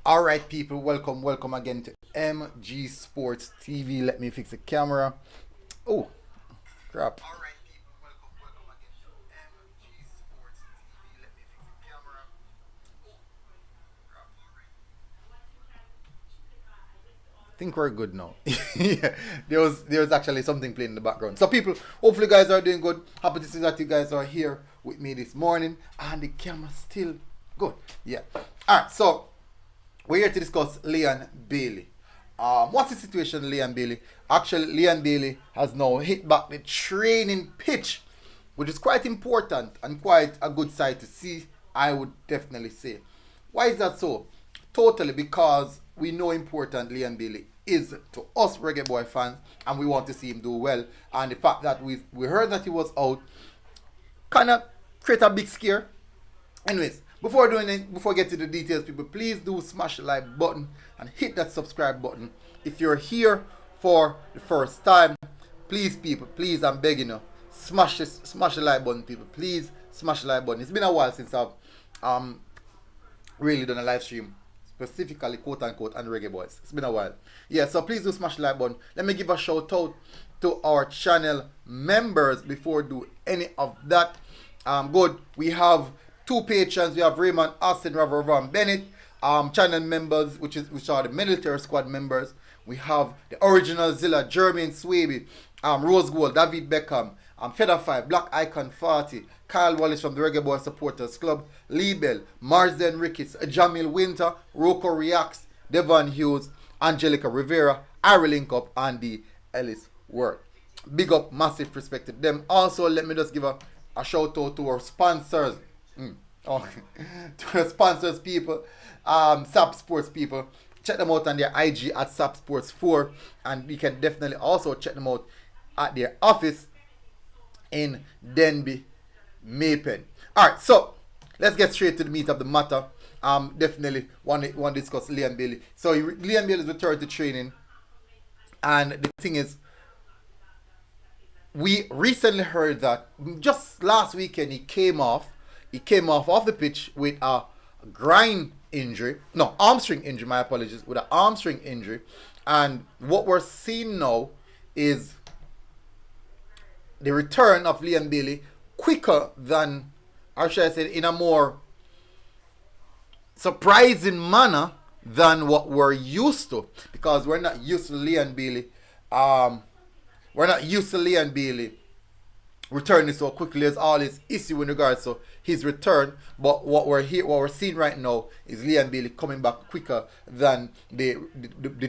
All right, people, welcome again to MG Sports TV. Let me fix the camera. Oh, crap. I think we're good now. Yeah, there was actually something playing in the background. So, people, hopefully, you guys are doing good. Happy to see that you guys are here with me this morning, and the camera's still good. Yeah. All right, so we're here to discuss Leon Bailey. What's the situation, Leon Bailey? Actually, Leon Bailey has now hit back the training pitch, which is quite important and quite a good sight to see, I would definitely say. Why is that so? Totally because we know important Leon Bailey is to us Reggae Boy fans, and we want to see him do well. And the fact that we heard that he was out kind of create a big scare. Anyways, before getting to the details, people, please do smash the like button and hit that subscribe button. If you're here for the first time, please, people, please, I'm begging you, smash the like button, people. Please smash the like button. It's been a while since I've really done a live stream, specifically quote unquote on Reggae Boys. It's been a while. Yeah, so please do smash the like button. Let me give a shout out to our channel members before do any of that. Good. We have two patrons. We have Raymond Austin, Ravan Bennett, channel members, which are the military squad members. We have the original Zilla, Jermaine Swaby, Rose Gold, David Beckham, Feather 5, Black Icon 40, Kyle Wallace from the Reggae Boy Supporters Club, Lee Bell, Marsden Ricketts, Jamil Winter, Rocco Reacts, Devon Hughes, Angelica Rivera, Ari Link Up, and the Ellis Word. Big up, massive respect to them. Also, let me just give a shout out to our sponsors. To our sponsors, people, SAP Sports people. Check them out on their IG at SAP Sports 4, and you can definitely also check them out at their office in Denby, Maypen. Alright, so let's get straight to the meat of the matter. Definitely want to discuss Leon Bailey. So Leon Bailey is returned to training, and the thing is, we recently heard that just last weekend he came off the pitch with a armstring injury, my apologies, with an armstring injury. And what we're seeing now is the return of Leon Bailey quicker than, or should I say, in a more surprising manner than what we're used to, because we're not used to Leon Bailey. Returning so quickly. There's all this issue in regards to his return, but what we're seeing right now is Leon Bailey coming back quicker than the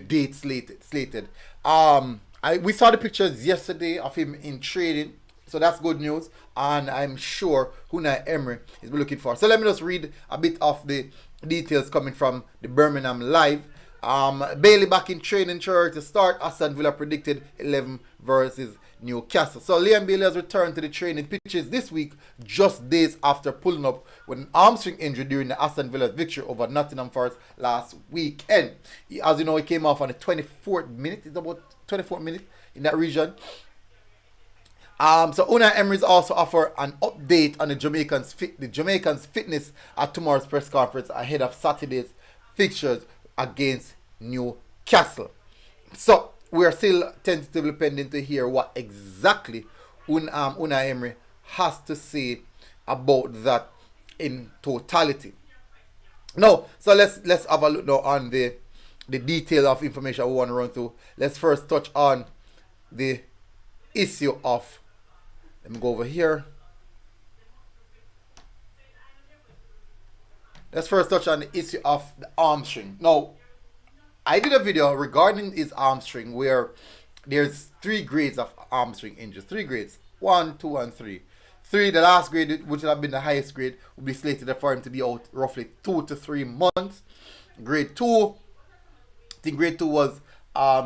date slated. We saw the pictures yesterday of him in training, so that's good news, and I'm sure Unai Emery is looking for. So let me just read a bit of the details coming from the Birmingham Live. Bailey back in training to start. Aston Villa predicted 11 versus Newcastle. So Leon Bailey has returned to the training pitches this week, just days after pulling up with an hamstring injury during the Aston Villa victory over Nottingham Forest last weekend. As you know, he came off on the 24th minute. It's about 24 minutes in that region. So Unai Emery's also offer an update on the Jamaicans' fitness at tomorrow's press conference ahead of Saturday's fixtures against Newcastle. So we are still tentatively pending to hear what exactly Unai Emery has to say about that in totality. Now, so let's have a look now on the detail of information we want to run through. Let's first touch on the issue of, let me go over here. Let's first touch on the issue of the hamstring. Now, I did a video regarding his hamstring where there's 3 grades of hamstring injuries. 3 grades. 1, 2, and 3. 3, the last grade, which would have been the highest grade, would be slated for him to be out roughly 2 to 3 months. Grade 2, I think grade 2 was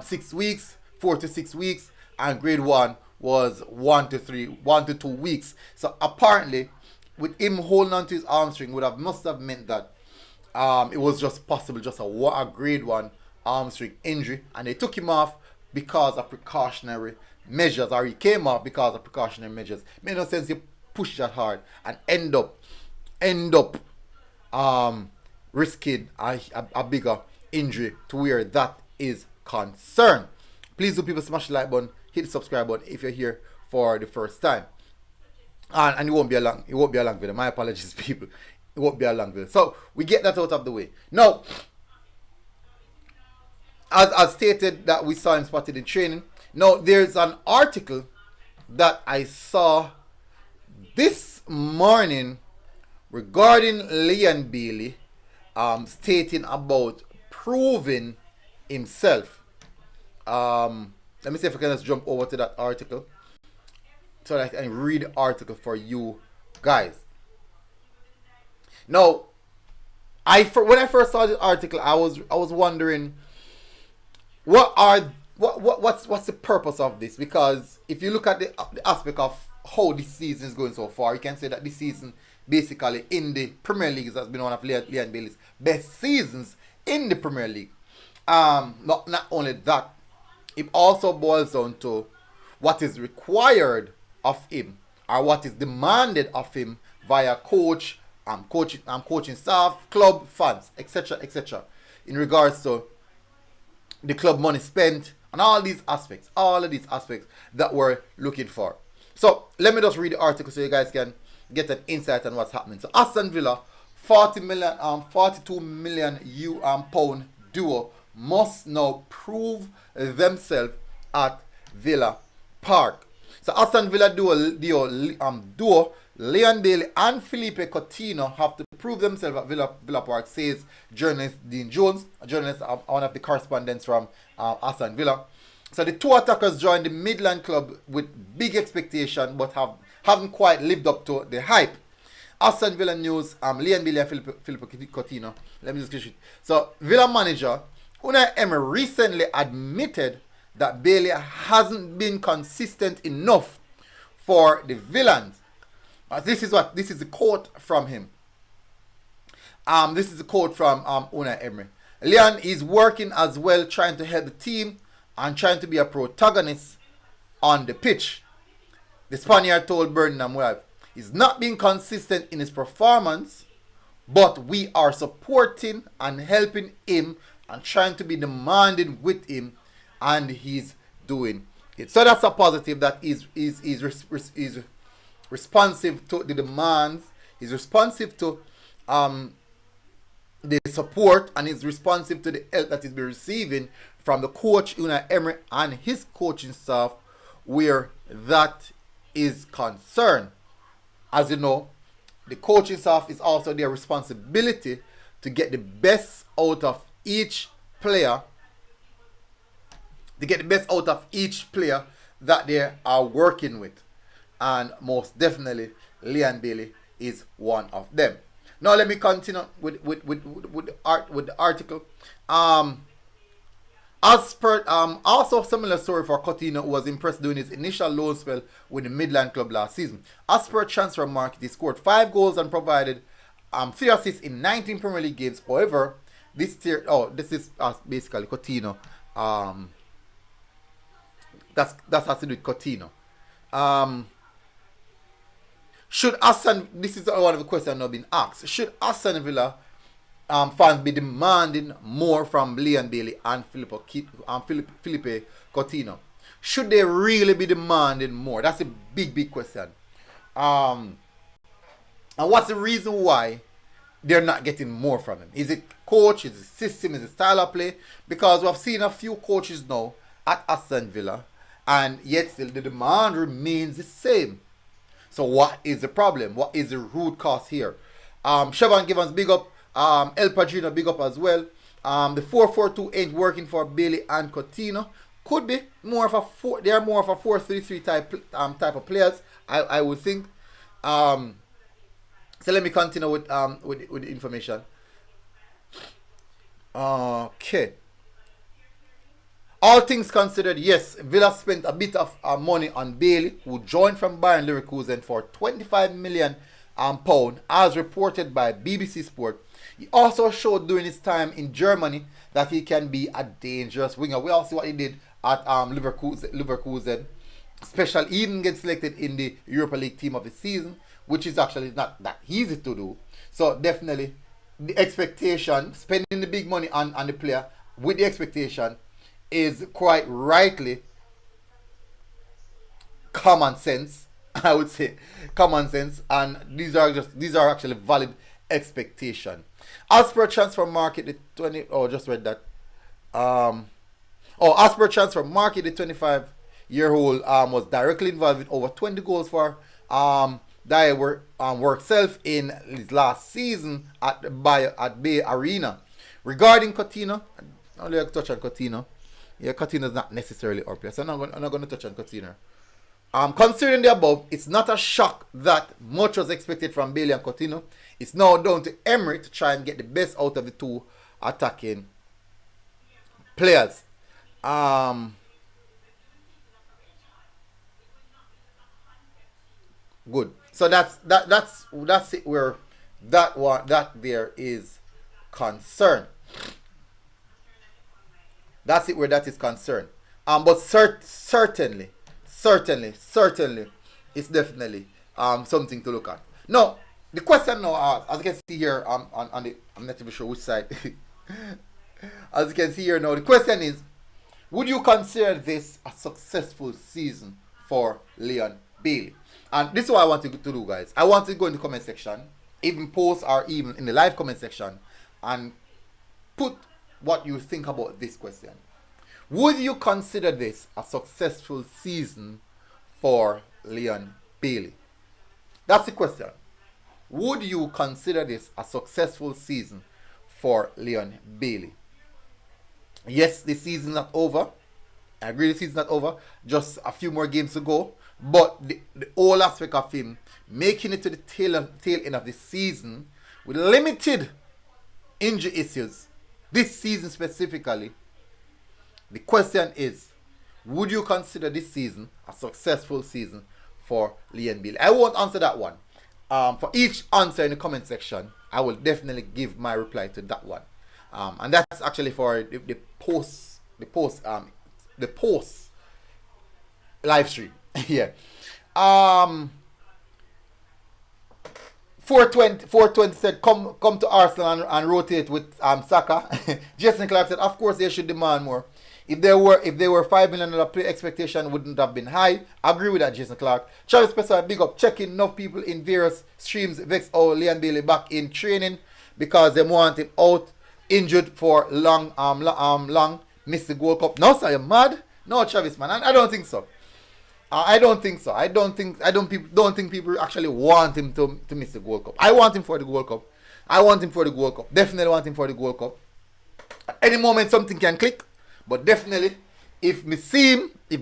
6 weeks, 4 to 6 weeks, and grade 1 was 1 to 2 weeks. So apparently, with him holding on to his hamstring, must have meant that it was just possible, just a grade 1 hamstring injury, and they took him off because of precautionary measures, or he came off because of precautionary measures. It made no sense you push that hard and end up risking a bigger injury to where that is concerned. Please do, people, smash the like button, hit the subscribe button if you're here for the first time. And it won't be a long video. My apologies, people. It won't be a long video. So we get that out of the way. Now, as stated that we saw him spotted in training. Now there's an article that I saw this morning regarding Leon Bailey, stating about proving himself. Let me see if I can just jump over to that article so that I can read the article for you guys. Now, when I first saw the article, I was wondering what's the purpose of this? Because if you look at the aspect of how this season is going so far, you can say that this season basically in the Premier League has been one of Leon Bailey's best seasons in the Premier League. Not only that, it also boils down to what is required of him or what is demanded of him via coaching staff, club, fans, etc. in regards to the club money spent and all of these aspects that we're looking for. So let me just read the article so you guys can get an insight on what's happening. So Aston Villa, 42 million pound duo must now prove themselves at Villa Park. So Aston Villa duo Leon Bailey and Felipe Coutinho have to prove themselves at Villa Park, says journalist Dean Jones, a journalist, one of the correspondents from Aston Villa. So the two attackers joined the Midland club with big expectation, but haven't quite lived up to the hype. Aston Villa news, Leon Bailey and Felipe Coutinho. Let me just get it. So Villa manager Unai Emery recently admitted that Bailey hasn't been consistent enough for the Villains. This is the quote from him. This is a quote from Unai Emery. Leon is working as well, trying to help the team and trying to be a protagonist on the pitch. The Spaniard told Birmingham Live, he's not being consistent in his performance, but we are supporting and helping him and trying to be demanding with him, and he's doing it. So that's a positive, that is responsive to the demands, is responsive to the support, and is responsive to the help that he's been receiving from the coach Unai Emery and his coaching staff where that is concerned. As you know, the coaching staff is also their responsibility to get the best out of each player, that they are working with, and most definitely Leon Bailey is one of them. Now let me continue with the article. As per also similar story for Coutinho, who was impressed during his initial loan spell with the Midland club last season. As per transfer market, he scored 5 goals and provided 3 assists in 19 Premier League games. However, this is basically Coutinho. That has to do with Coutinho. This is one of the questions now being asked. Should Aston Villa fans be demanding more from Leon Bailey and Felipe Coutinho? Should they really be demanding more? That's a big question. And what's the reason why they're not getting more from him? Is it coach? Is it system? Is it style of play? Because we've seen a few coaches now at Aston Villa, and yet still the demand remains the same. So what is the problem? What is the root cause here? Siobhan Givens, big up. El Padrino, big up as well. The 4-4-2 ain't working for Bailey and Coutinho. Could be more of a they are more of a 4-3-3 type of players, I would think. So let me continue with the information. Okay. All things considered, yes, Villa spent a bit of money on Bailey, who joined from Bayern Leverkusen for £25 million, as reported by BBC Sport. He also showed during his time in Germany that he can be a dangerous winger. We all see what he did at Leverkusen. Especially, he even get selected in the Europa League team of the season, which is actually not that easy to do. So definitely, the expectation, spending the big money on the player with the expectation is quite rightly common sense. I would say common sense, and these are actually valid expectation. As per transfer market, the 20 oh just read that. Um, as per transfer market, the 25-year-old was directly involved with over 20 goals for that work self in his last season at Bay Arena. Regarding Coutinho, I'll only touch on Coutinho. Yeah, Coutinho is not necessarily our player, so I'm not going to touch on Coutinho. Considering the above, it's not a shock that much was expected from Bailey and Coutinho. It's now down to Emery to try and get the best out of the two attacking players. Good. So that's it where that there is concerned. That's it where that is concerned. But certainly, it's definitely something to look at. Now, the question now, as you can see here, on the, I'm not even sure which side. As you can see here now, the question is, would you consider this a successful season for Leon Bailey? And this is what I want you to do, guys. I want you to go in the comment section, even post or even in the live comment section, and put what you think about this question. Would you consider this a successful season for Leon Bailey? That's the question. Would you consider this a successful season for Leon Bailey? Yes, the season's not over. I agree the season's not over. Just a few more games to go. But the whole aspect of him making it to the tail end of the season with limited injury issues, this season specifically, the question is, would you consider this season a successful season for Leon Bailey? I won't answer that one. For each answer in the comment section, I will definitely give my reply to that one. And that's actually for the post live stream. Yeah. 420 said come to Arsenal and rotate with Saka. Jason Clark said, of course they should demand more. If they were $5 million play, expectation wouldn't have been high. I agree with that, Jason Clark. Travis Spencer, big up. Checking enough people in various streams vex Leon Bailey back in training because they want him out injured for long. Missed the Gold Cup. No, sir, you're mad. No, Travis, man, I don't think so. I don't think so. I don't think people actually want him to miss the Gold Cup. I want him for the Gold Cup. Definitely want him for the Gold Cup. At any moment something can click. But definitely, if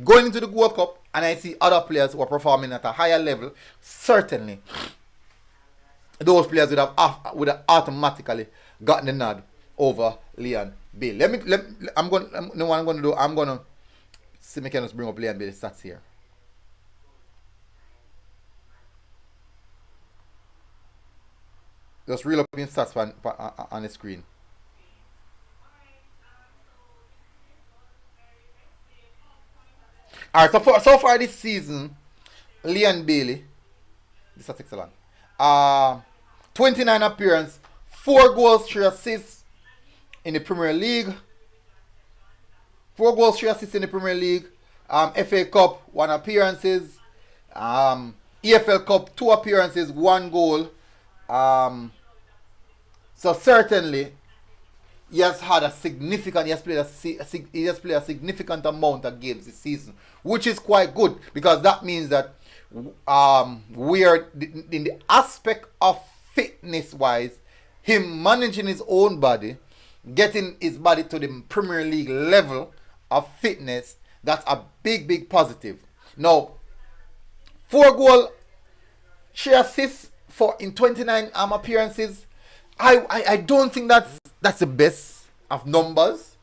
going into the Gold Cup and I see other players who are performing at a higher level, certainly those players would have automatically gotten the nod over Leon Bailey. I'm gonna see me can just bring up Leon Bailey stats here. Just reel up in stats on the screen. Alright, so far this season, Leon Bailey, this is excellent. 29 appearances, 4 goals, 3 assists in the Premier League. 4 goals, 3 assists in the Premier League. FA Cup, 1 appearances. EFL Cup, 2 appearances, 1 goal. So certainly he has played a significant amount of games this season, which is quite good because that means that we are in the aspect of fitness wise, him managing his own body, getting his body to the Premier League level of fitness. That's a big positive. Now, 4 goal, 3 assists in 29 appearances. I don't think that's the best of numbers.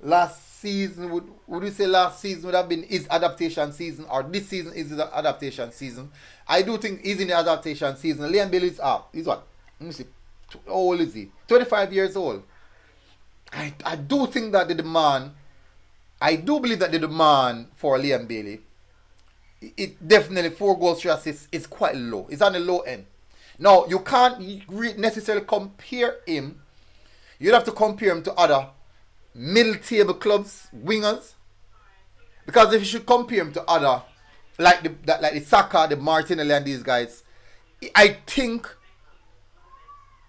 Last season, would you say last season would have been his adaptation season, or this season is the adaptation season? I do think he's in the adaptation season. Leon Bailey is up. He's what? Let me see. How old is he? 25 years old. I do think that I do believe that the demand for Leon Bailey, it definitely 4 goals, 3 assists is quite low. It's on the low end. Now, you can't necessarily compare him. You'd have to compare him to other middle table clubs, wingers. Because if you should compare him to other, like the Saka, the Martinelli, and these guys, I think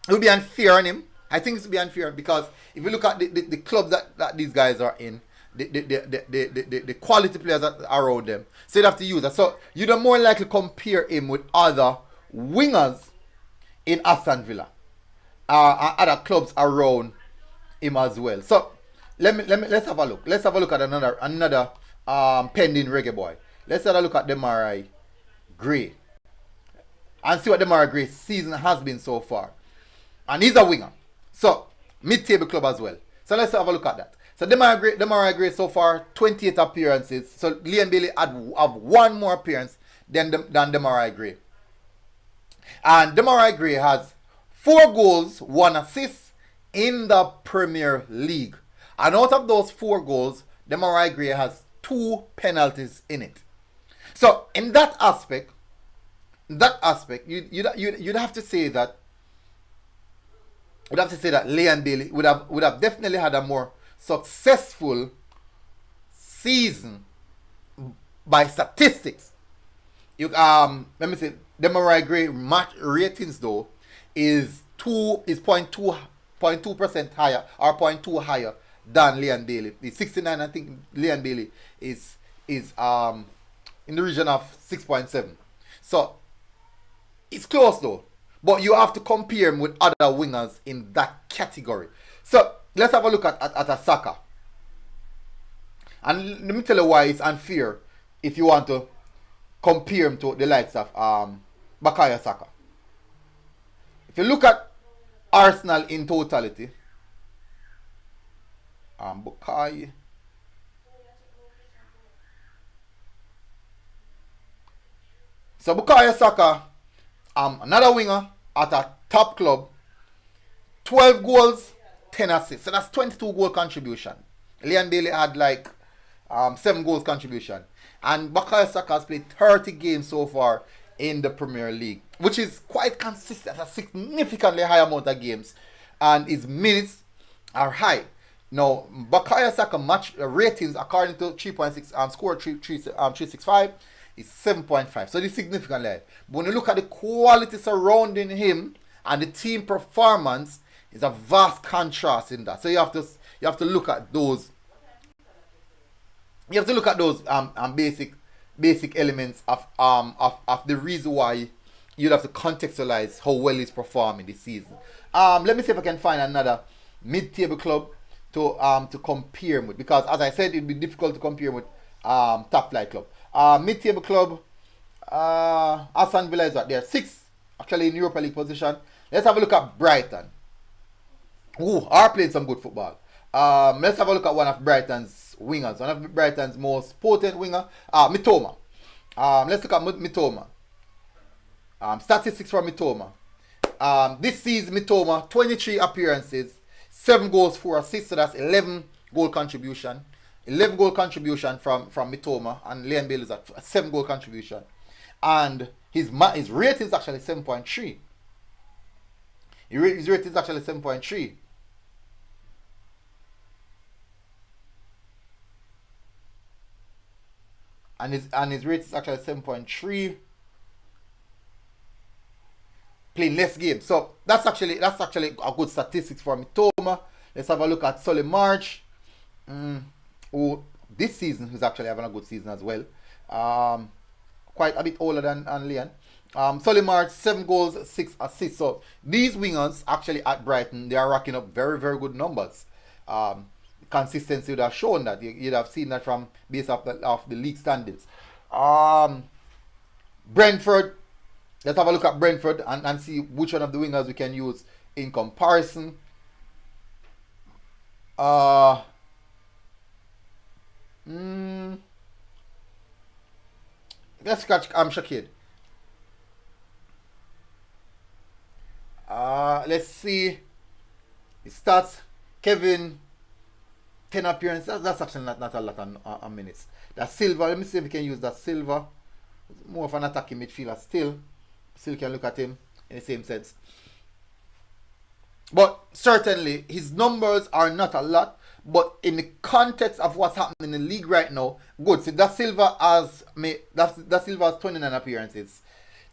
it would be unfair on him. I think it would be unfair because if you look at the clubs that these guys are in, the quality players that are around them, so you'd have to use that. So you'd more likely compare him with other wingers in Aston Villa, other clubs around him as well. So let's have a look. Let's have a look at another pending Reggae Boy. Let's have a look at Demarai Gray and see what Demarai Gray's season has been so far. And he's a winger. So, mid-table club as well. So let's have a look at that. So Demarai Gray so far, 28 appearances. So Liam Bailey have one more appearance than Demarai Gray. And Demarai Gray has 4 goals, 1 assist in the Premier League. And out of those 4 goals, Demarai Gray has 2 penalties in it. So in that aspect, you'd have to say that Leon Bailey would have definitely had a more successful season by statistics. Let me say Demarai Gray match ratings though is 0.2% higher or 0.2 higher than Leon Bailey. It's 69. I think Leon Bailey is in the region of 6.7. So it's close though. But you have to compare him with other wingers in that category. So let's have a look at a Saka. And let me tell you why it's unfair if you want to compare him to the likes of Bukayo Saka. If you look at Arsenal in totality, Bukayo. So Bukayo Saka, another winger at a top club, 12 goals, 10 assists. So that's 22 goal contribution. Leon Bailey had 7 goals contribution. And Bukayo Saka has played 30 games so far in the Premier League, which is quite consistent. A significantly high amount of games. And his minutes are high. Now, Bukayo Saka match ratings according to 3.6 score 365 is 7.5. So it's significantly high. But when you look at the quality surrounding him and the team performance, is a vast contrast in that. So you have to look at those. You have to look at those basic elements of the reason why you'd have to contextualize how well he's performing this season. Let me see if I can find another mid-table club to compare him with, because as I said, it'd be difficult to compare him with top flight club. Mid-table club, Aston Villa is what? They're 6th actually in Europa League position. Let's have a look at Brighton, who are playing some good football. Let's have a look at one of Brighton's wingers, one of Brighton's most potent winger, Mitoma. Let's look at Mitoma. Statistics for Mitoma. This season, Mitoma, 23 appearances, 7 goals, 4 assists, so that's 11 goal contribution. 11 goal contribution from Mitoma, and Leon Bailey is at 7 goal contribution. And his rating is actually 7.3. His rating is actually 7.3. And his rate is actually 7.3. Playing less games. So that's actually a good statistics for Mitoma. Let's have a look at Solly March. Who this season is actually having a good season as well. Quite a bit older than Leon. Solly March, 7 goals, 6 assists. So these wingers actually at Brighton, they are racking up very, very good numbers. Consistency would have shown that. You'd have seen that from based off the league standings. Brentford. Let's have a look at Brentford and see which one of the wingers we can use in comparison. Let's catch Shakir. Let's see. It starts Kevin, 10 appearances. That's actually not a lot of minutes. That Silva, let me see if we can use that Silva. More of an attacking midfielder still. Still can look at him. in the same sense. But certainly, his numbers are not a lot. But in the context of what's happening in the league right now, good. See, Da Silva has 29 appearances.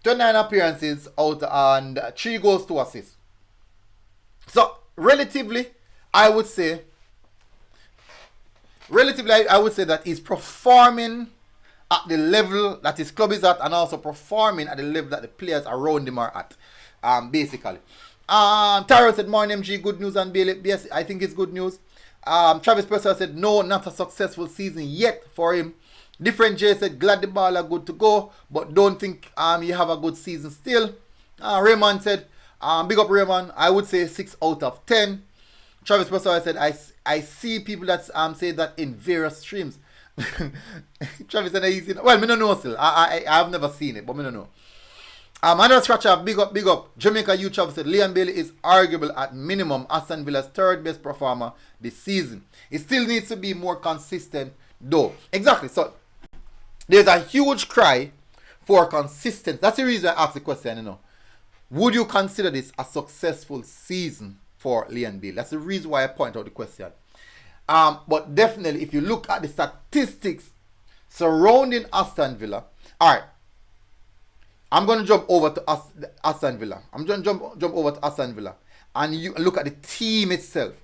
29 appearances out and 3 goals, 2 assists. So, relatively, I would say that he's performing at the level that his club is at and also performing at the level that the players around him are at, basically. Tyrell said, morning MG, good news on Bailey. Yes, I think it's good news. Travis Purcell said, no, not a successful season yet for him. Different J said, glad the ball are good to go, but don't think you have a good season still. Raymond said, big up Raymond, I would say 6 out of 10. Travis Purcell said, I see people that say that in various streams. Travis said, he's in, well, me don't know still. I have never seen it, but me don't know. Another scratcher, big up. Jamaica Youth Travis said, Leon Bailey is arguable at minimum Aston Villa's 3rd best performer this season. He still needs to be more consistent though. Exactly. So there's a huge cry for consistency. That's the reason I asked the question, you know. Would you consider this a successful season for Leon Bailey? That's the reason why I point out the question. But definitely, if you look at the statistics surrounding Aston Villa, all right, I'm going to jump over to Aston Villa. I'm going to jump over to Aston Villa. And you look at the team itself.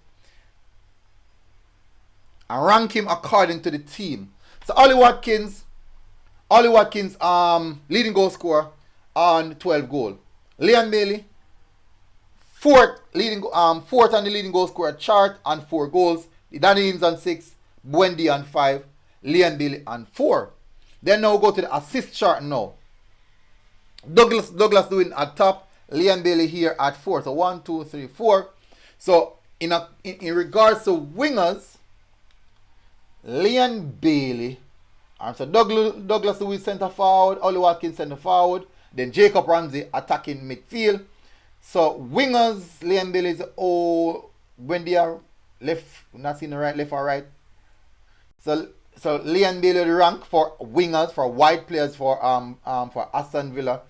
And rank him according to the team. So Ollie Watkins, leading goal scorer on 12 goals. Leon Bailey, fourth on the leading goal scorer chart on 4 goals. Danny Ings on 6, Buendia on 5, Leon Bailey on 4. Then now go to the assist chart now. Douglas doing at top, Leon Bailey here at 4. So 1, 2, 3, 4. So in regards to wingers, Leon Bailey, so Douglas Lewis centre forward, Ollie Watkins centre forward, then Jacob Ramsey attacking midfield. So wingers, Leon Bailey is Buendia left, not seeing the right, left or right. So Leon Bailey the rank for wingers, for wide players for Aston Villa.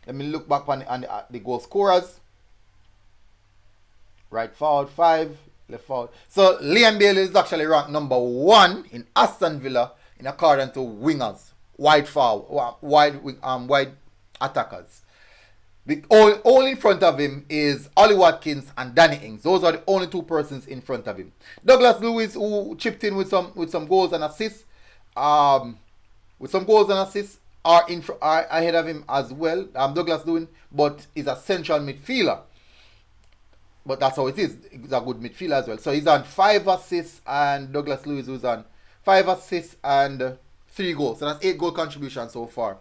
Let me look back on the goal scorers. Right forward 5, left forward. So Leon Bailey is actually ranked number 1 in Aston Villa in accordance to wingers, wide forward, wide attackers. The only in front of him is Ollie Watkins and Danny Ings. Those are the only 2 persons in front of him. Douglas Lewis, who chipped in with some goals and assists, are ahead of him as well. Douglas Lewis, but is a central midfielder. But that's how it is. He's a good midfielder as well. So he's on 5 assists, and Douglas Lewis was on 5 assists and 3 goals. So that's 8 goal contributions so far,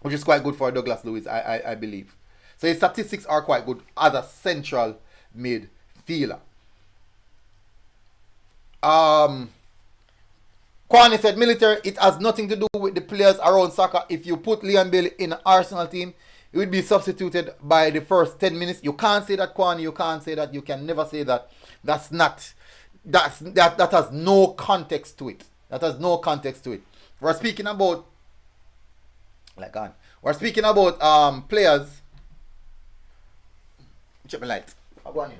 which is quite good for Douglas Lewis, I believe. So his statistics are quite good as a central midfielder. Kwani said, military, it has nothing to do with the players around soccer. If you put Leon Bailey in an Arsenal team, he would be substituted by the first 10 minutes. You can't say that, Kwani. You can't say that. You can never say that. That has no context to it. That has no context to it. We're speaking about players. Check my light. I'll go on in.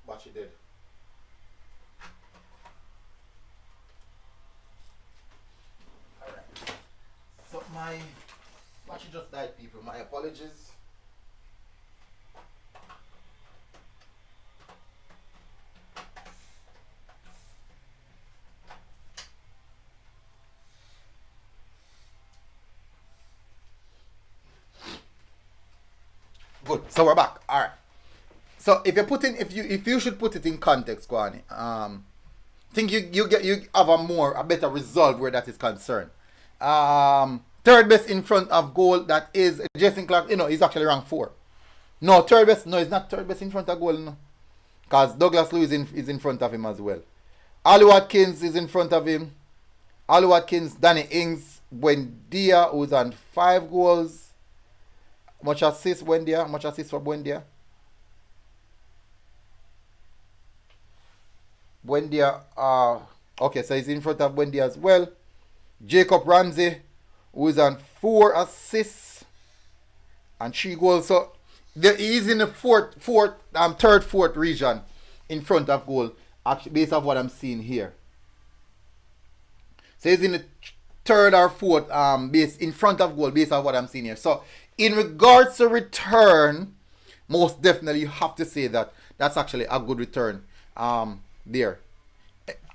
What she did. Alright. So what she just died, people. My apologies. Good. So we're back. All right. So if you should put it in context, Kwani, think you have a better result where that is concerned. 3rd best in front of goal, that is Jason Clark. He's actually ranked 4. No, 3rd best. No, he's not 3rd best in front of goal. No, because Douglas Lewis is in front of him as well. Ollie Watkins is in front of him. Ollie Watkins, Danny Ings, Buendia, who's on 5 goals. Much assist for Buendia. Buendia, okay, so he's in front of Buendia as well. Jacob Ramsey, who is on 4 assists and 3 goals. So he's in the third, fourth region in front of goal, actually, based on what I'm seeing here. So he's in the third or fourth base in front of goal based on what I'm seeing here. So in regards to return, most definitely you have to say that that's actually a good return there.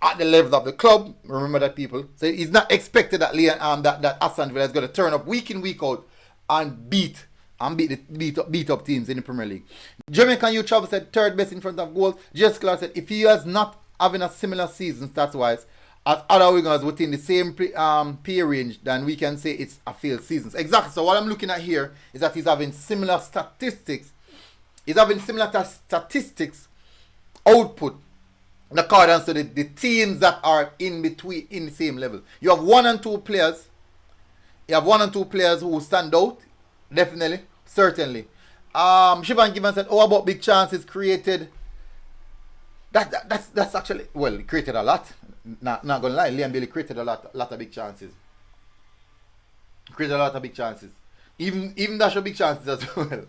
At the level of the club, remember that, people. So it's not expected that that Aston Villa is going to turn up week in, week out and beat up teams in the Premier League. Jamaican Youth Travel said third best in front of goals. Jess Clark said if he is not having a similar season stats wise as other wingers within the same peer range, then we can say it's a failed season. Exactly. So what I'm looking at here is that he's having similar statistics. He's having similar statistics output in accordance to the teams that are in between, in the same level. You have 1 and 2 players. You have 1 and 2 players who stand out. Definitely. Certainly. Shivan Gibbons said, oh, about big chances created. That's actually, well, it created a lot. Not gonna lie, Liam Bailey created a lot of big chances. Created a lot of big chances. Even Dasha big chances as well.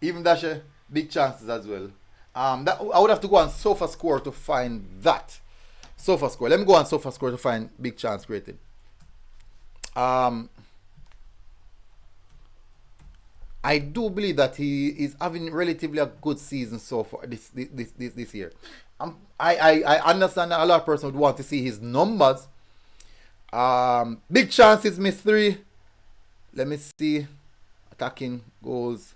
Even Dasha big chances as well. That I would have to go on SofaScore to find that. SofaScore. Let me go on SofaScore to find big chance created. I do believe that he is having relatively a good season so far this year. I understand that a lot of persons would want to see his numbers. Big chances, missed 3. Let me see. Attacking goals.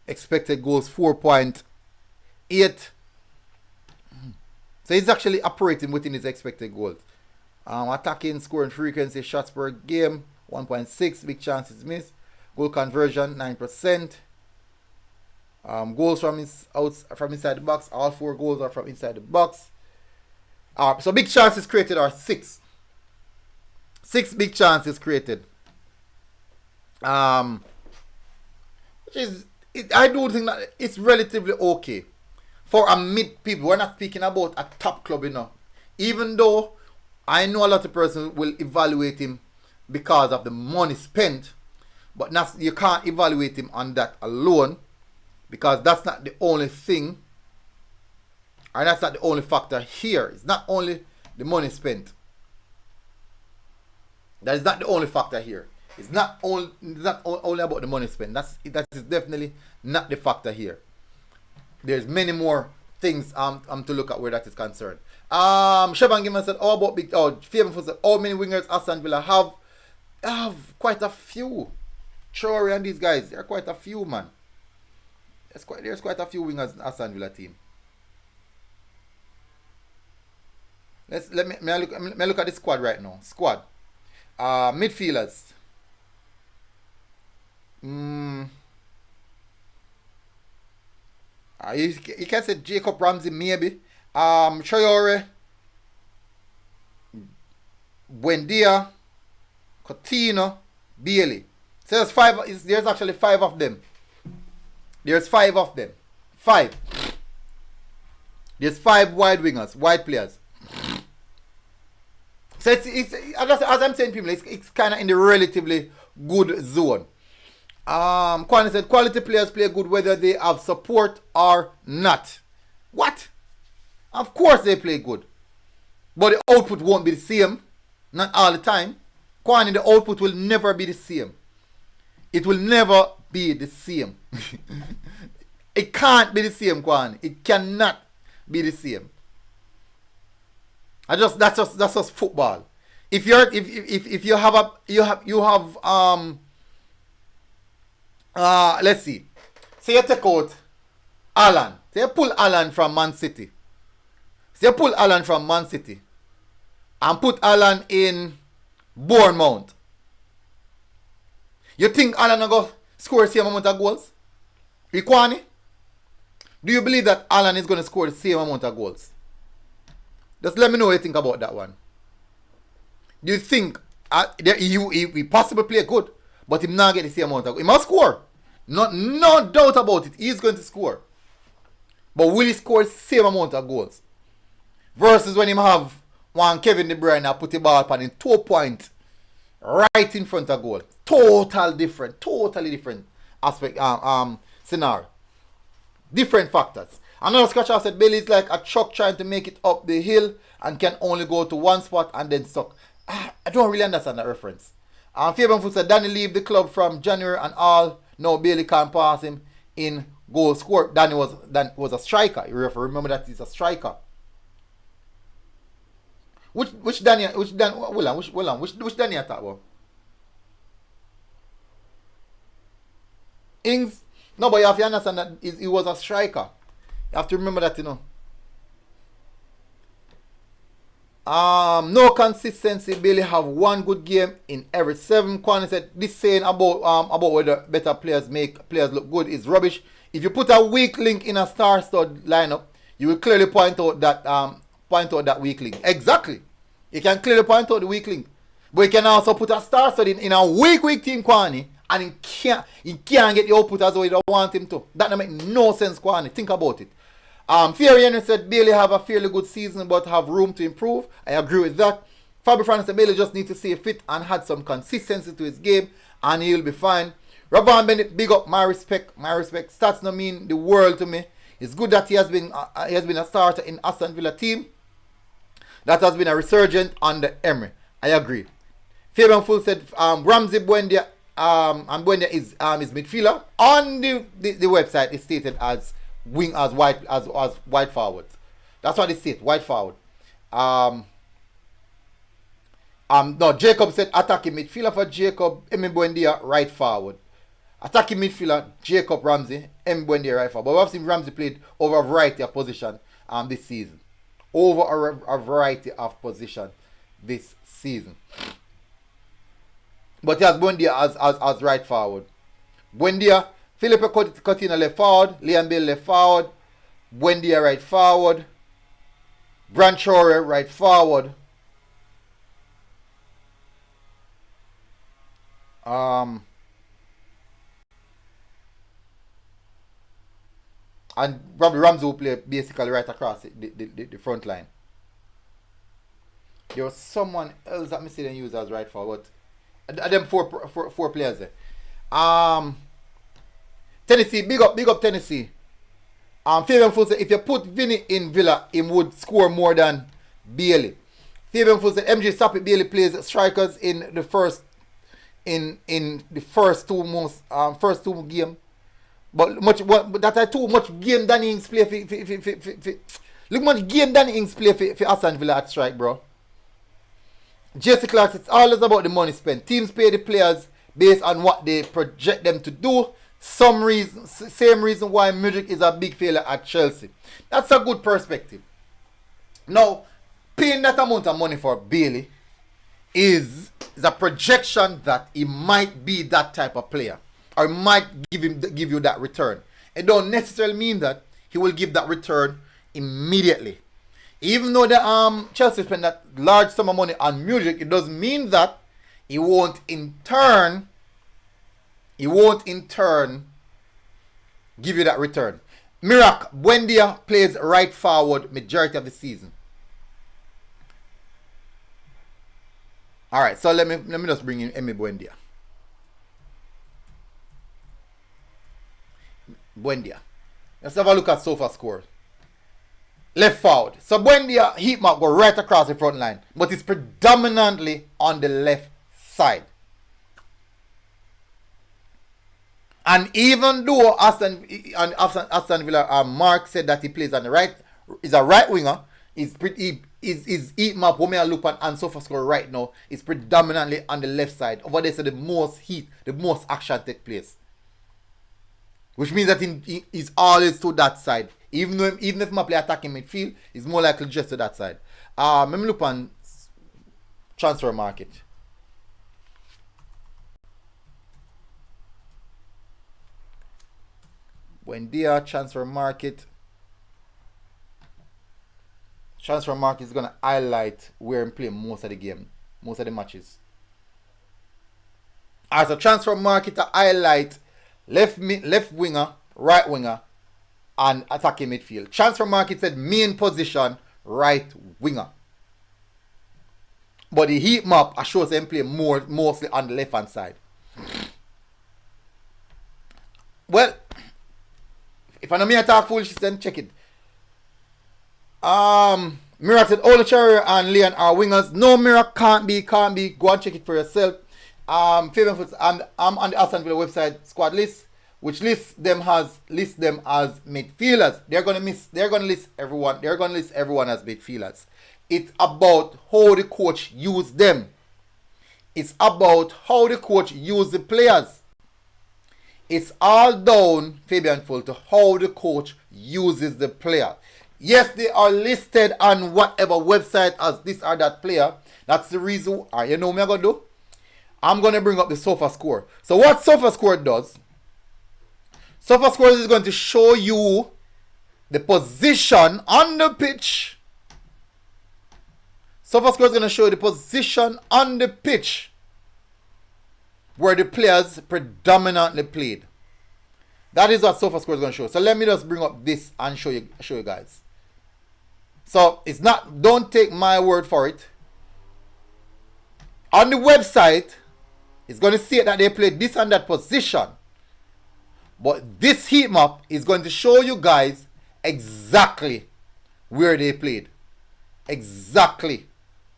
Expected goals 4.8. So he's actually operating within his expected goals. Attacking, scoring frequency, shots per game 1.6. Big chances missed. Goal conversion 9%. Goals from inside the box. All 4 goals are from inside the box. So big chances created are 6. 6 big chances created. Which is, I do think that it's relatively okay for a mid people. We're not speaking about a top club, you know. Even though I know a lot of persons will evaluate him because of the money spent, but you can't evaluate him on that alone, because that's not the only thing, and that's not the only factor here. It's not only the money spent. That is not the only factor here. It's not only about the money spent. That is definitely not the factor here. There's many more things to look at where that is concerned. Shaban Gimman said, "Oh, about big." Oh, Fabian said, "How many wingers Aston Villa have?" Quite a few. Troy and these guys, there are quite a few, man. There's quite a few wingers in Aston Villa team. Let me look at the squad right now. Squad. Midfielders. You can say Jacob Ramsey maybe. Traore, Buendia, Coutinho, Bailey. So there's 5. There's actually 5 of them. There's 5 of them. 5. There's 5 wide wingers, wide players. So it's as I'm saying, people, it's kind of in the relatively good zone. Kwani said quality players play good whether they have support or not. What? Of course they play good, but the output won't be the same. Not all the time. Kwani, the output will never be the same. It will never be the same. It can't be the same, Kwani. It cannot be the same. That's just football. If you have let's see. Say you take out Alan. Say you pull Alan from Man City. Say you pull Alan from Man City and put Alan in Bournemouth. You think Alan will go score the same amount of goals? Ikwani? Do you believe that Alan is going to score the same amount of goals? Just let me know what you think about that one. Do you think he possibly play good, but he not get the same amount of goals? He must score. No doubt about it. He's going to score. But will he score the same amount of goals? Versus when he have One Kevin De Bruyne put the ball upon in 2 points right in front of goal. Totally different aspect scenario. Different factors. Another scratcher said Bailey is like a truck trying to make it up the hill and can only go to one spot and then stuck. I don't really understand that reference. Fabian Foot said Danny leave the club from January and all. No, Bailey can't pass him in goal score. Danny was a striker. You remember that he's a striker. Which Danny I talk about? Ings. No, but you have to understand that he was a striker. You have to remember that, you know. No consistency. Bailey have one good game in every 7. Kwani said this saying about whether better players make players look good is rubbish. If you put a weak link in a star-studded lineup, you will clearly point out that weak link. Exactly. You can clearly point out the weak link. But you can also put a star-studded in a weak team, Kwani, and he can't get the output as well you don't want him to. That don't make no sense, Kwani. Think about it. Thierry Henry said Bailey have a fairly good season but have room to improve. I agree with that. Fabio Francis said Bailey just needs to stay fit and had some consistency to his game and he'll be fine. Ravon Bennett, big up, my respect. Stats don't mean the world to me. It's good that he has been a starter in Aston Villa team. That has been a resurgent under Emery. I agree. Fabian Full said Ramsey Buendia and Buendia is midfielder. On the website it's stated as wing as wide forwards. That's what it says, wide forward. No, Jacob said attacking midfielder for Jacob, Emi Buendia right forward. Attacking midfielder, Jacob Ramsey, Emi Buendia right forward. But we've seen Ramsey played over a variety of position this season. Over a variety of position this season. But he has Buendia as right forward. Buendia, Felipe Coutinho left forward, Liam Bale left forward, Buendia right forward, Branchore right forward, and Robbie Ramsey will play basically right across the front line. There was someone else that I see them use as right forward. Them four players there. Tennessee, big up Tennessee. Fabian Full said if you put Vinny in Villa, he would score more than Bailey. Fabian Full said MJ Stop it, Bailey plays strikers in the first two game. But that are too much game Danny Ings play for look much game Danny Ings play for Aston Villa at strike, bro. Jesse Clark, it's always about the money spent. Teams pay the players based on what they project them to do. Same reason why Mudryk is a big failure at Chelsea. That's a good perspective. Now, paying that amount of money for Bailey is a projection that he might be that type of player. Or might give you that return. It don't necessarily mean that he will give that return immediately. Even though the Chelsea spend that large sum of money on Mudryk, it doesn't mean that he won't in turn give you that return. Mirak Buendia plays right forward majority of the season. Alright, so let me just bring in Emi Buendia. Let's have a look at SoFa score. Left forward. So Buendia heat map go right across the front line, but it's predominantly on the left side. And even though Aston Villa Mark said that he plays on the right, is a right winger, is heat map when I look on SoFa score right now is predominantly on the left side. Over there, so the most heat, the most action take place. Which means that he's always to that side. Even if I play attacking midfield, he's more likely just to that side. Let me look on transfer market. Buendia, transfer market. Transfer market is gonna highlight where I'm playing most of the game, most of the matches. As a transfer market to highlight left winger, right winger, and attacking midfield. Transfer market said main position, right winger. But the heat map, I shows them play mostly on the left hand side. Well, if I know me I talk foolish, then check it. Mira said all the Cherry and Leon are wingers. No, Mira can't be. Go and check it for yourself. Fabian Foots, I'm on the Aston Villa website squad list, which lists them as midfielders. They're gonna list everyone as midfielders. It's about how the coach use them. It's about how the coach use the players. It's all down, Fabian Full, to how the coach uses the player. Yes, they are listed on whatever website as this or that player. That's the reason. You know what I'm going to do? I'm going to bring up the SofaScore. So what SofaScore does, SofaScore is going to show you the position on the pitch. SofaScore is going to show you the position on the pitch where the players predominantly played. That is what SofaScore is going to show. So let me just bring up this and show you guys. So it's not, don't take my word for it. On the website, it's going to say that they played this and that position. But this heat map is going to show you guys exactly where they played. Exactly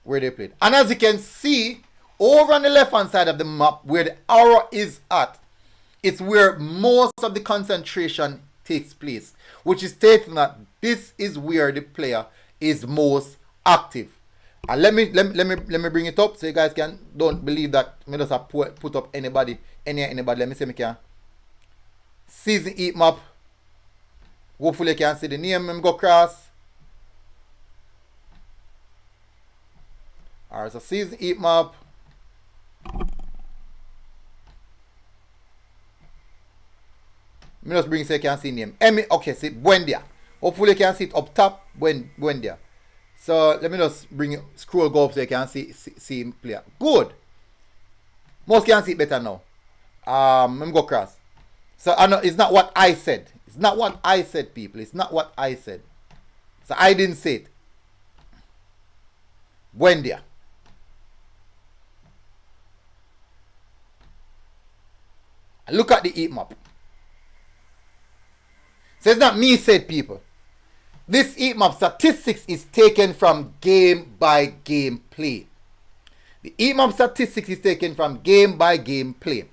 where they played. And as you can see, over on the left hand side of the map, where the arrow is at, it's where most of the concentration takes place, which is stating that this is where the player is most active. And let me bring it up so you guys don't believe that me just have put up anybody. Let me see me can season heat map. Hopefully you can see the name. Let me go across. Alright, so season heat map. Me just bring so you can see name. Okay, see Buendia. Hopefully you can see it up top. Buendia. So let me just bring it, go up so you can see him play. Good. Most can see it better now. Let me go across. So I know it's not what I said. It's not what I said, people. It's not what I said. So I didn't say it. Buendia. Look at the heat map. So it's not me said, people. This heat map statistics is taken from game by game play. The heat map statistics is taken from game by game play.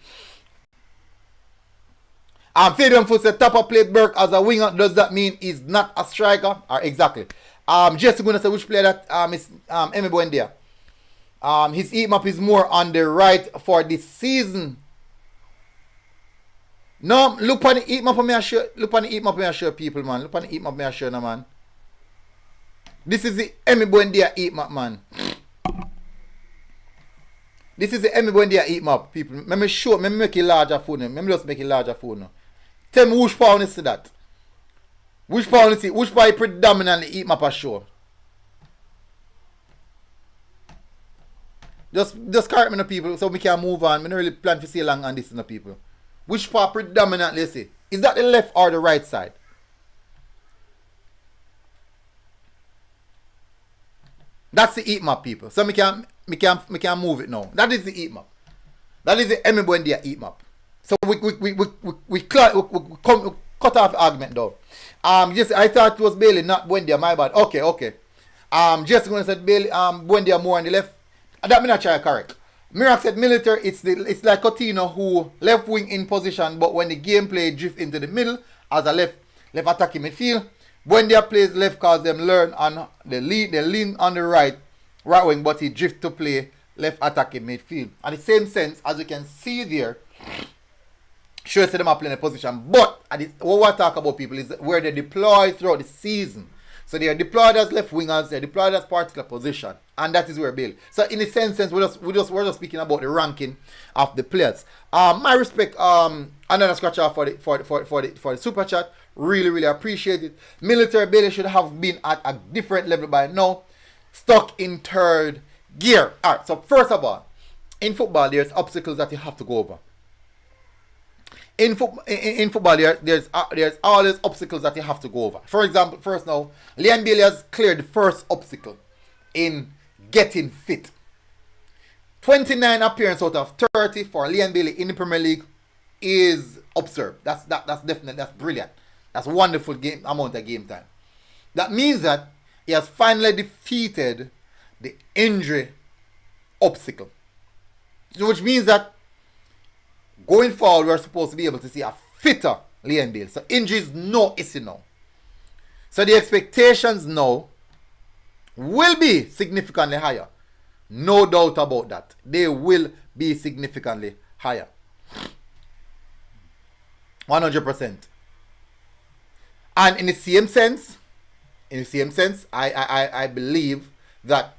Fabian Foot said Tapa played Burke as a winger. Does that mean he's not a striker? Or exactly. Just going to say which player that is Emi Buendia. His heat map is more on the right for this season. No, look on the heat map me show. Look on the heat map me show people, man. Look on the heat map me show, no, man. This is the Emi Buendia heat map, man. This is the Emi Buendia heat map, people. Let me show. Let me make it larger for them. Let me just make it larger for them. Tell me which part you see that. Which part you see? Which part predominantly heat map a show? Just correct me, no, people, so we can move on. I don't really plan to see long on this, no, people. Which part predominantly you see? Is that the left or the right side? That's the heat map, people. So we can move it now. That is the heat map. That is the Emi Buendia heat map. So we cut off the argument though. Just I thought it was Bailey, not Buendia. My bad. Okay. Just gonna say Bailey. Buendia more on the left. That me not try correct. Mirak said military, it's like Coutinho who left wing in position, but when the gameplay drift into the middle as a left attacking midfield. Buendia plays left because them learn on they lean on the right wing, but he drift to play left attacking midfield. And the same sense as you can see there, sure them are playing a position, but what we talk about, people, is where they deploy throughout the season. So they are deployed as left wingers, they are deployed as particular position, and that is where Bill. So in the same sense, we're just speaking about the ranking of the players. My respect, another scratch off for the super chat. Really appreciate it. Military Bailey should have been at a different level by now. Stuck in third gear. Alright, so first of all, in football there's obstacles that you have to go over. In football, there's always obstacles that you have to go over. For example, first now, Leon Bailey has cleared the first obstacle in getting fit. 29 appearances out of 30 for Leon Bailey in the Premier League is absurd. That's definitely, that's brilliant. That's a wonderful game amount of game time. That means that he has finally defeated the injury obstacle. So which means that going forward, we're supposed to be able to see a fitter Leon Bailey. So injuries no issue now. So the expectations now will be significantly higher. No doubt about that. They will be significantly higher. 100%. And in the same sense, I believe that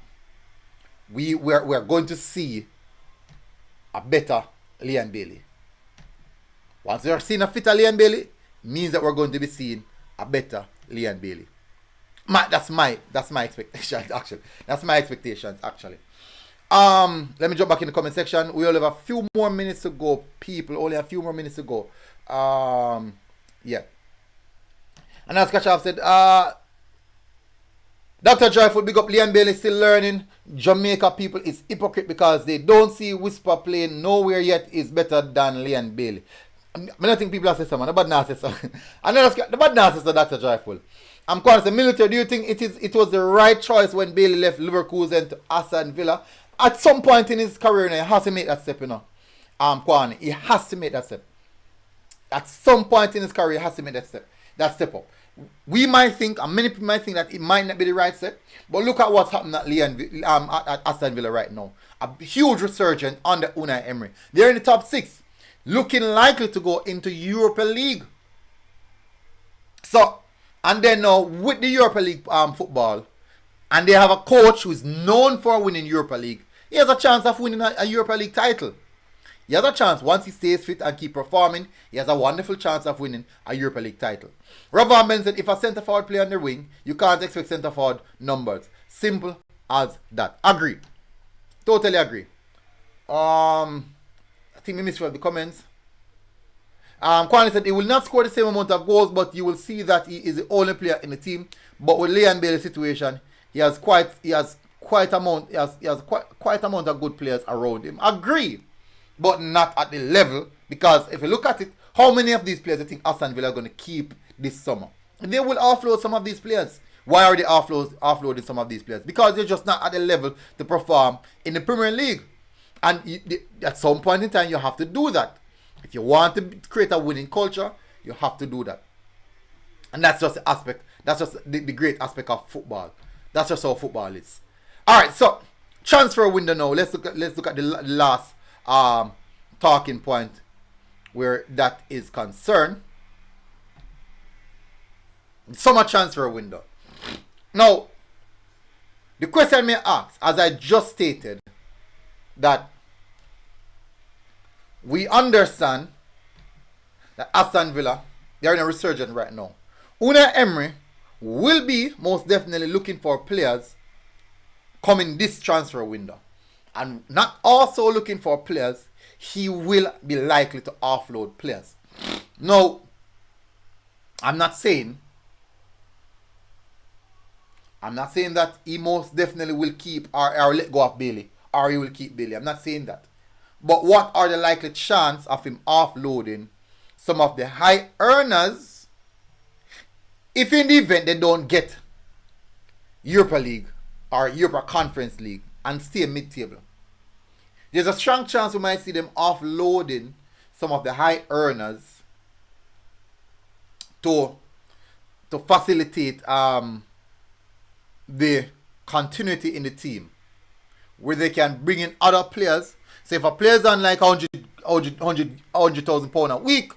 we're going to see a better Leon Bailey. Once we're seeing a fitter Leon Bailey, means that we're going to be seeing a better Leon Bailey. That's my expectations actually. That's my expectations actually. Let me jump back in the comment section. We only have a few more minutes to go, people. Only a few more minutes to go. Yeah. And as Kachaf said, Dr. Joyful, big up Leon Bailey, still learning. Jamaica people is hypocrite because they don't see Whisper playing nowhere yet is better than Leon Bailey. I don't think people have said something. The bad nonsense. The bad nonsense of Dr. Joyful. I'm calling the military. Do you think it was the right choice when Bailey left Leverkusen to Aston Villa? At some point in his career, he has to make that step, you know. Kwani, he has to make that step. At some point in his career, he has to make that step up. We might think, and many people might think that it might not be the right step, but look at what's happening at Aston Villa right now. A huge resurgence under Unai Emery. They're in the top 6, looking likely to go into Europa League. So, and then now with the Europa League football, and they have a coach who is known for winning Europa League, he has a chance of winning a Europa League title. He has a chance, once he stays fit and keep performing, he has a wonderful chance of winning a Europa League title. Rob Van Ben said, if a centre forward play on the wing, you can't expect centre forward numbers. Simple as that. Agree. Totally agree. I think we missed one of the comments. Kwani said he will not score the same amount of goals, but you will see that he is the only player in the team. But with Leon Bailey's situation, he has quite amount of good players around him. Agree. But not at the level, because if you look at it, how many of these players do you think Aston Villa are going to keep this summer? And they will offload some of these players. Why are they offloading some of these players? Because they're just not at the level to perform in the Premier League. And at some point in time, you have to do that. If you want to create a winning culture, you have to do that. And that's just the aspect. That's just the great aspect of football. That's just how football is. All right, so transfer window now. Let's look at the last talking point where that is concerned. Summer transfer window. Now, the question may ask, as I just stated, that we understand that Aston Villa, they're in a resurgence right now. Unai Emery will be most definitely looking for players coming this transfer window. And not also looking for players, he will be likely to offload players. Now, I'm not saying that he most definitely will keep or let go of Bailey, or he will keep Bailey. I'm not saying that. But what are the likely chance of him offloading some of the high earners if in the event they don't get Europa League or Europa Conference League and stay mid-table? There's a strong chance we might see them offloading some of the high earners to facilitate the continuity in the team, where they can bring in other players. So if a player's on like 100,000 pounds a week,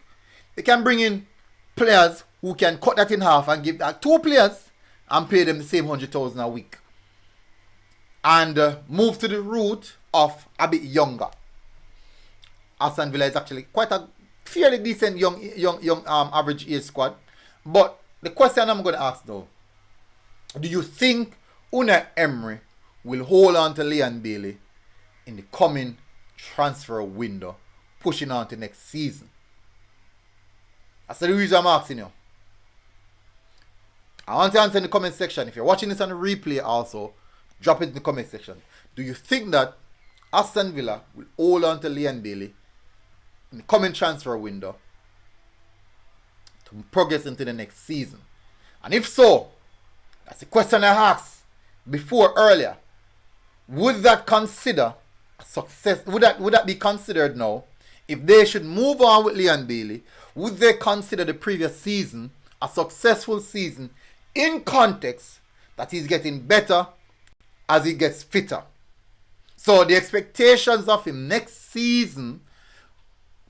they can bring in players who can cut that in half and give that 2 players and pay them the same 100,000 a week, and move to the route of a bit younger. Aston Villa is actually quite a fairly decent young average age squad. But the question I'm going to ask though, do you think Unai Emery will hold on to Leon Bailey in the coming transfer window, pushing on to next season? That's the reason I'm asking you. I want to answer in the comment section. If you're watching this on the replay also, drop it in the comment section. Do you think that Aston Villa will hold on to Leon Bailey in the coming transfer window to progress into the next season? And if so, that's the question I asked before earlier. Would that consider a success? Would that be considered now? If they should move on with Leon Bailey, would they consider the previous season a successful season in context that he's getting better as he gets fitter? So the expectations of him next season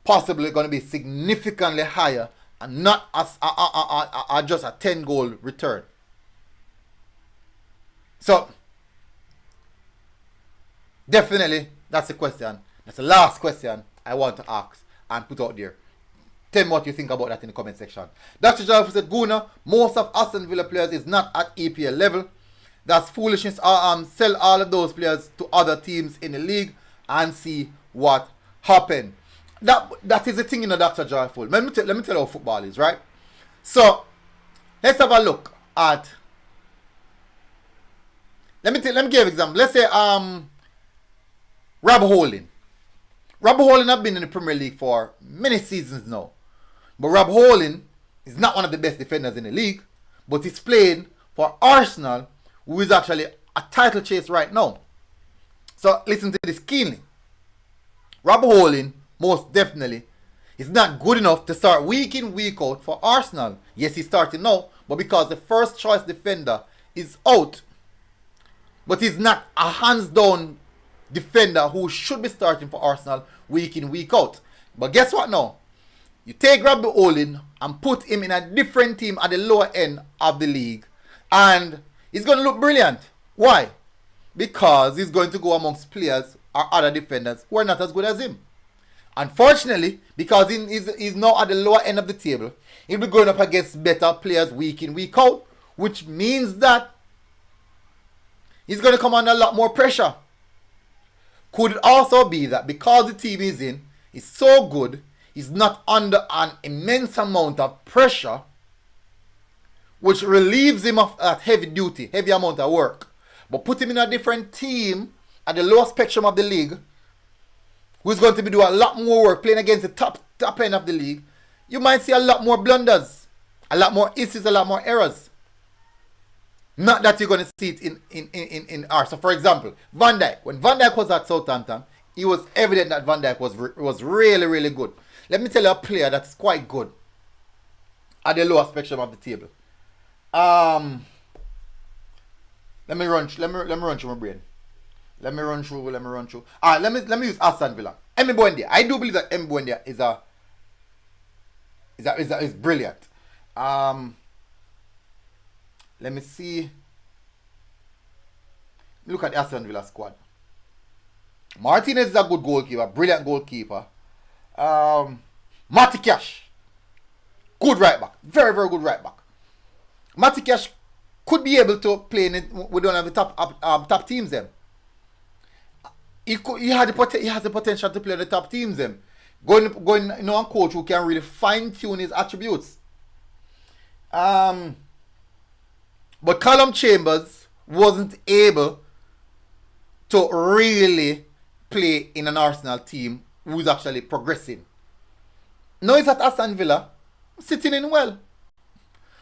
possibly going to be significantly higher and not as just a 10-goal return. So definitely that's the question. That's the last question I want to ask and put out there. Tell me what you think about that in the comment section. Dr. Jalf said, Guna, most of Aston Villa players is not at EPL level. That's foolishness. Sell all of those players to other teams in the league and see what happens. That is the thing in the Dr. Joyful. Let me tell you how football is, right? So let's have a look at. Let me give an example. Let's say Rob Holding. Rob Holding have been in the Premier League for many seasons now. But Rob Holding is not one of the best defenders in the league. But he's playing for Arsenal, who is actually a title chase right now. So listen to this keenly. Rob Holding, most definitely, is not good enough to start week in, week out for Arsenal. Yes, he's starting now, but because the first choice defender is out. But he's not a hands-down defender who should be starting for Arsenal week in, week out. But guess what now? You take Robbie Holding and put him in a different team at the lower end of the league, and he's going to look brilliant. Why? Because he's going to go amongst players or other defenders who are not as good as him. Unfortunately, because he's now at the lower end of the table, he'll be going up against better players week in, week out, which means that he's going to come under a lot more pressure. Could it also be that because the team he's in is so good, he's not under an immense amount of pressure, which relieves him of that heavy amount of work, but put him in a different team at the lower spectrum of the league, who's going to be doing a lot more work, playing against the top end of the league, you might see a lot more blunders, a lot more issues, a lot more errors. Not that you're going to see it in ours. So, for example, Van Dijk. When Van Dijk was at Southampton, it was evident that Van Dijk was really, really good. Let me tell you a player that's quite good at the lower spectrum of the table. Let me run through my brain. Let me run through. Alright, let me use Aston Villa. Emi Buendia. I do believe that Emi Buendia is brilliant. Let me see. Look at the Aston Villa squad. Martinez is a good goalkeeper, brilliant goalkeeper. Matty Cash, good right back, very, very good right back. Matty Cash could be able to play in it with one of the top teams. Them. He has the potential to play in the top teams. Them. Going, a coach who can really fine tune his attributes. But Callum Chambers wasn't able to really play in an Arsenal team who's actually progressing. Now he's at Aston Villa, sitting in well.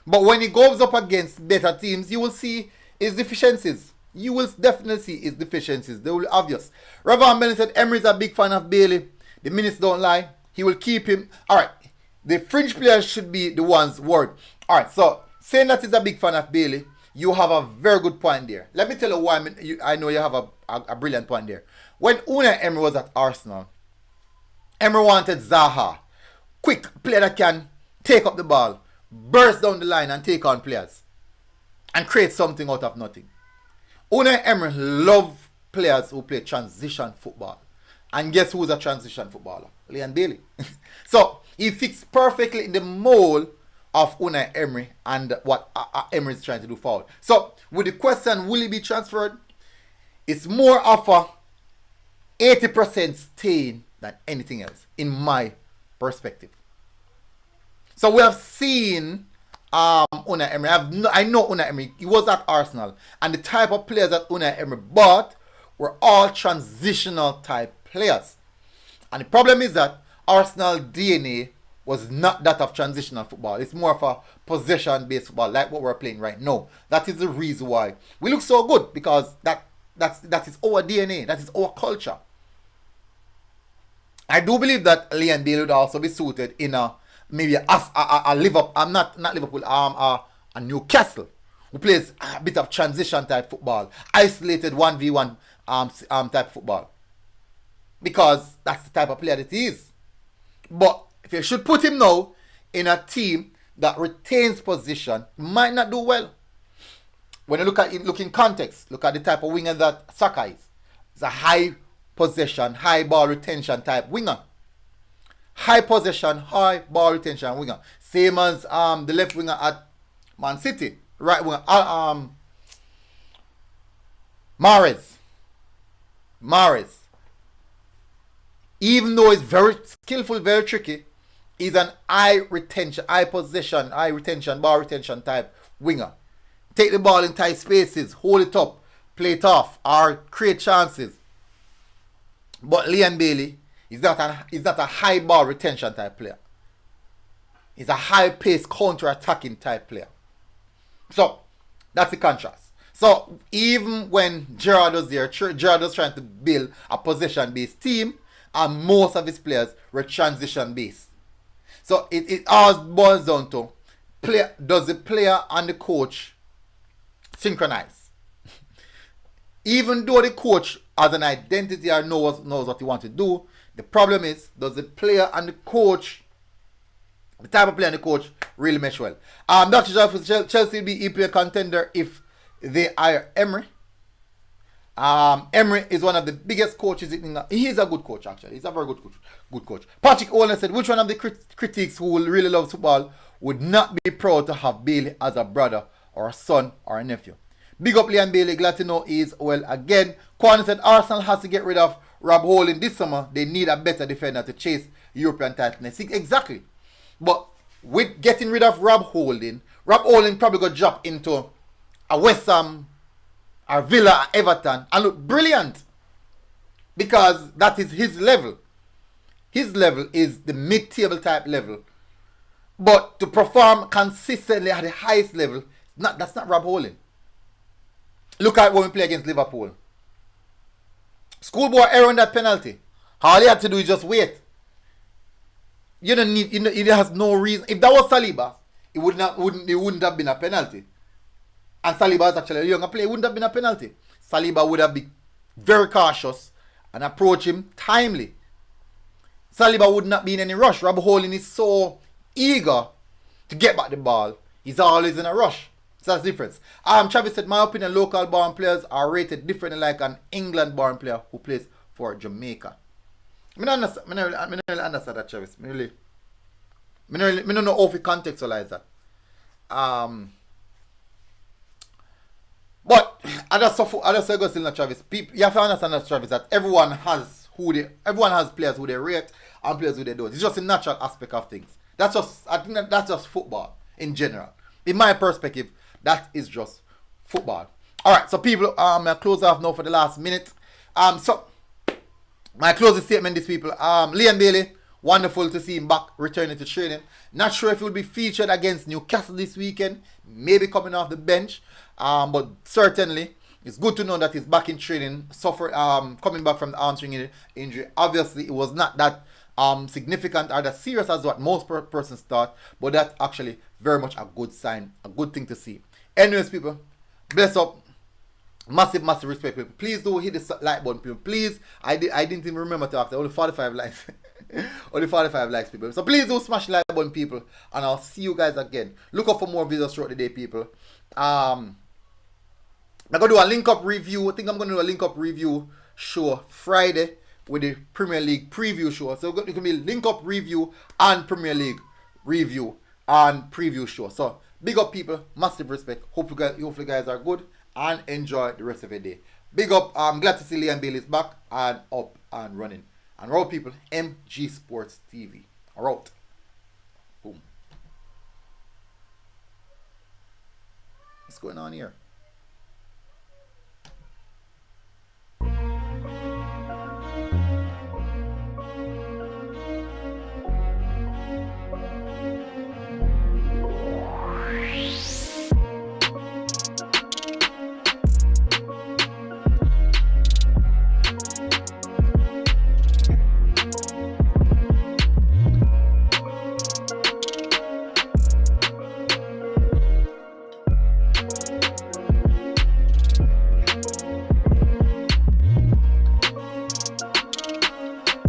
But when he goes up against better teams, you will see his deficiencies. You will definitely see his deficiencies. They will be obvious. Ravan Bennett said, Emery's a big fan of Bailey. The minutes don't lie. He will keep him. Alright, the fringe players should be the ones worried. Alright, so saying that he's a big fan of Bailey, you have a very good point there. Let me tell you why I know you have a brilliant point there. When Unai Emery was at Arsenal, Emery wanted Zaha. Quick player that can take up the ball, burst down the line and take on players. And create something out of nothing. Unai Emery loves players who play transition football. And guess who's a transition footballer? Leon Bailey. So, he fits perfectly in the mold of Unai Emery and what Emery is trying to do forward. So, with the question, will he be transferred? It's more of a 80% staying than anything else, in my perspective. So, we have seen Unai Emery. I know Unai Emery. He was at Arsenal. And the type of players that Unai Emery bought were all transitional type players. And the problem is that Arsenal DNA was not that of transitional football. It's more of a possession-based football, like what we're playing right now. That is the reason why we look so good, because that is our DNA. That is our culture. I do believe that Liam Bailey would also be suited in a maybe a Liverpool. Not Liverpool. A Newcastle, who plays a bit of transition type football, isolated 1v1 type football, because that's the type of player that he is. But if you should put him now in a team that retains position, he might not do well. When you look in context, look at the type of winger that Saka is. It's a high possession, high ball retention type winger. High possession, high ball retention winger. Same as the left winger at Man City. Right winger, Mahrez. Even though he's very skillful, very tricky, he's an high retention, ball retention type winger. Take the ball in tight spaces, hold it up, play it off, or create chances. But Liam Bailey is not a high ball retention type player. He's a high pace counter-attacking type player. So that's the contrast. So even when Gerrard was there, Gerrard was trying to build a possession-based team, and most of his players were transition-based. So it all boils down to does the player and the coach synchronize? Even though the coach has an identity or knows what he wants to do, the problem is, does the player and the coach, the type of player and the coach, really mesh well? Dr. Jeff, Chelsea will be EPL contender if they hire Emery. Emery is one of the biggest coaches in England. He is a good coach, actually. He's a very good coach. Patrick Owen said, which one of the critics who really love football would not be proud to have Bailey as a brother or a son or a nephew? Big up Liam Bailey, glad to know he is well again. Kwan said Arsenal has to get rid of Rob Holding this summer. They need a better defender to chase European title. Exactly. But with getting rid of Rob Holding probably got dropped into a West Ham or Villa or Everton and look brilliant, because that is his level. His level is the mid-table type level. But to perform consistently at the highest level, that's not Rob Holding. Look at when we play against Liverpool. Schoolboy error on that penalty. All he had to do is just wait. You don't need. It has no reason. If that was Saliba, it wouldn't have been a penalty. And Saliba is actually a younger player. It wouldn't have been a penalty. Saliba would have been very cautious and approach him timely. Saliba would not be in any rush. Rob Holding is so eager to get back the ball. He's always in a rush. So that's the difference. Travis said, my opinion, local born players are rated differently like an England born player who plays for Jamaica. I don't understand that, Travis. I don't know how to contextualize that. But I just go still, Travis. You have to understand that, Travis, that everyone has players who they rate and players who they don't. It's just a natural aspect of things. I think that's just football in general. In my perspective, that is just football. Alright, so people, I close off now for the last minute. So my closing statement is, people, Liam Bailey, wonderful to see him back returning to training. Not sure if he will be featured against Newcastle this weekend, maybe coming off the bench, but certainly it's good to know that he's back in training, coming back from the hamstring injury. Obviously, it was not that significant or that serious as what most persons thought, but that's actually very much a good sign, a good thing to see. Anyways, people, bless up. Massive respect, people. Please do hit the like button, people. Please, I didn't even remember to ask. Only 45 likes. Only 45 likes, people. So please do smash the like button, people, and I'll see you guys again. Look out for more videos throughout the day, people. I'm gonna do a link up review. I think I'm gonna do a link up review show Friday with the Premier League preview show. So it can be link up review and Premier League review and preview show. So big up, people. Massive respect. Hopefully you guys are good and enjoy the rest of your day. Big up. I'm glad to see Liam Bailey's back and up and running. And we're out, people. MG Sports TV. We're out. Boom. What's going on here?